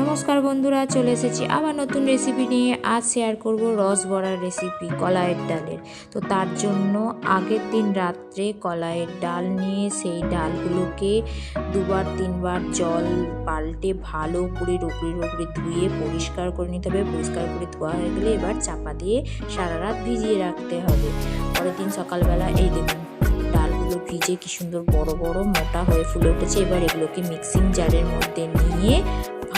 নমস্কার বন্ধুরা, চলে এসেছি আবার নতুন রেসিপি নিয়ে। আজ শেয়ার করব রস বড়ার রেসিপি কলাইয়ের ডালের। তো তার জন্য আগের দিন রাত্রে কলাইয়ের ডাল নিয়ে সেই ডালগুলোকে দুবার তিনবার জল পাল্টে ভালো করে রগড়ে ধুয়ে পরিষ্কার করে নিতে হবে। পরিষ্কার করে ধোয়া হয়ে গেলে এবার চাপা দিয়ে সারা রাত ভিজিয়ে রাখতে হবে। পরের দিন সকালবেলা এই দেখুন ডালগুলো ভিজে কি সুন্দর বড় বড় মোটা হয়ে ফুলে উঠেছে। এবার এগুলোকে মিক্সিং জারের মধ্যে নিয়ে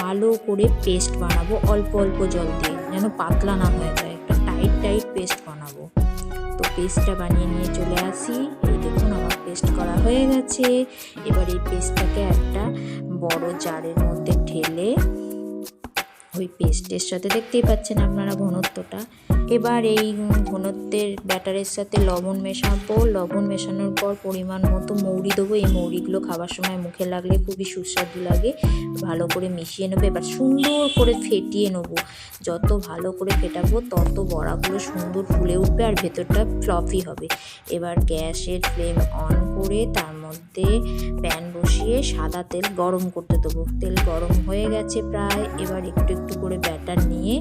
ভালো করে পেস্ট বানাবো, অল্প অল্প জল দিয়ে, যেন পাতলা না হয়ে যায়, একটা টাইট পেস্ট বানাবো। তো পেস্টটা বানিয়ে নিয়ে চলে আসি। এই দেখুন আমার পেস্ট করা হয়ে গেছে। এবার এই পেস্টটাকে একটা বড় জারের মধ্যে ঢেলে ওই পেস্টের সাথে দেখতেই পাচ্ছেন আপনারা ঘনত্বটা। এবার এই ঘনত্বের ব্যাটারের সাথে লবণ মেশাবো। লবণ মেশানোর পর পরিমাণ মতো মৌরি দেবো। এই মৌরিগুলো খাবার সময় মুখে লাগলে খুবই সুস্বাদু লাগে। ভালো করে মিশিয়ে নেবো। এবার সুন্দর করে ফেটিয়ে নেবো। যত ভালো করে ফেটাবো তত বড়াগুলো সুন্দর ফুলে উঠবে আর ভেতরটা ফ্লফি হবে। এবার গ্যাসের ফ্লেম অন করে তার মধ্যে প্যান বসিয়ে সাদা তেল গরম করতে দেবো। তেল গরম হয়ে গেছে প্রায়। এবার একটু একটু করে ব্যাটার নিয়ে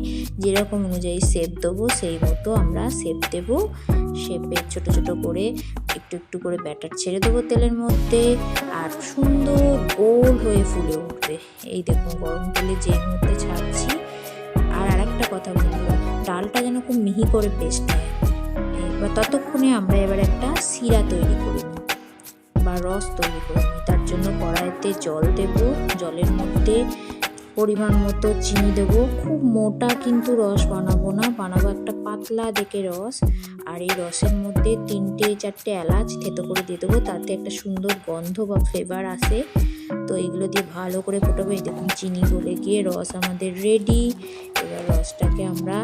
যেরকম অনুযায়ী শেপ দেবো সেই মতো আমরা শেপ দেবো। শেপে ছোট ছোট করে একটু একটু করে ব্যাটার ছেড়ে দেবো তেলের মধ্যে, আর সুন্দর গোল হয়ে ফুলে উঠবে। এই দেখুন গরম তেলে যে মুহূর্তে ছাড়ছি। আর আরেকটা কথা বলবো, ডালটা যেন খুব মিহি করে পেস্ট হয়। এবার ততক্ষণে আমরা এবার একটা শিরা তৈরি করে নিই বা রস তৈরি করে নিই। তার জন্য কড়াইতে জল দেব। জলের মধ্যে পরিমাণ মতো চিনি দেবো। খুব মোটা কিন্তু রস বানাবো না, বানাবো একটা পাতলা দেখে রস। আর এই রসের মধ্যে 3-4টে এলাচ থেতো করে দিয়ে দেবো, তাতে একটা সুন্দর গন্ধ বা ফ্লেভার আসে। তো এইগুলো দিয়ে ভালো করে ফোটাবো। এই দেখুন চিনি গলে গিয়ে রস আমাদের রেডি। এবার রসটাকে আমরা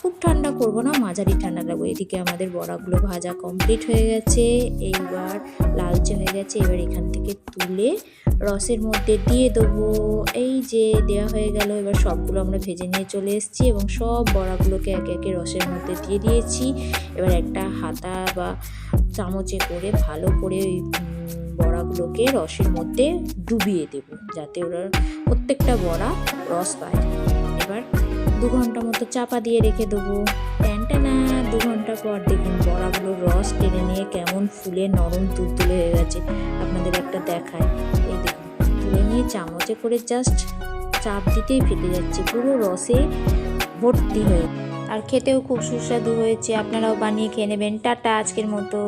খুব ঠান্ডা করব না, মাঝারি ঠান্ডা রাখবো। এদিকে আমাদের বড়াগুলো ভাজা কমপ্লিট হয়ে গেছে। এইবার লালচে হয়ে গেছে। এবার এখান থেকে তুলে রসের মধ্যে দিয়ে দেবো। এই যে দেওয়া হয়ে গেল। এবার সবগুলো আমরা ভেজে নিয়ে চলে এসেছি এবং সব বড়াগুলোকে একে একে রসের মধ্যে দিয়ে দিয়েছি। এবার একটা হাতা বা চামচে করে ভালো করে ওই বড়াগুলোকে রসের মধ্যে ডুবিয়ে দেব, যাতে ওরা প্রত্যেকটা বড়া রস পায়। এবার 2 ঘন্টা মতো চাপা দিয়ে রেখে দেবো। টানা 2 ঘন্টা পর দেখুন বড়াগুলো রস টেনে নিয়ে কেমন ফুলে নরম তুলতুলে হয়ে গেছে। আপনাদের একটা দেখায়। এই দেখুন তুলে নিয়ে চামচে করে জাস্ট চাপ দিতেই ফেটে যাচ্ছে, পুরো রসে ভর্তি হয়ে। আর খেতেও খুব সুস্বাদু হয়েছে। আপনারাও বানিয়ে খেয়ে নেবেন। টাটা আজকের মতো।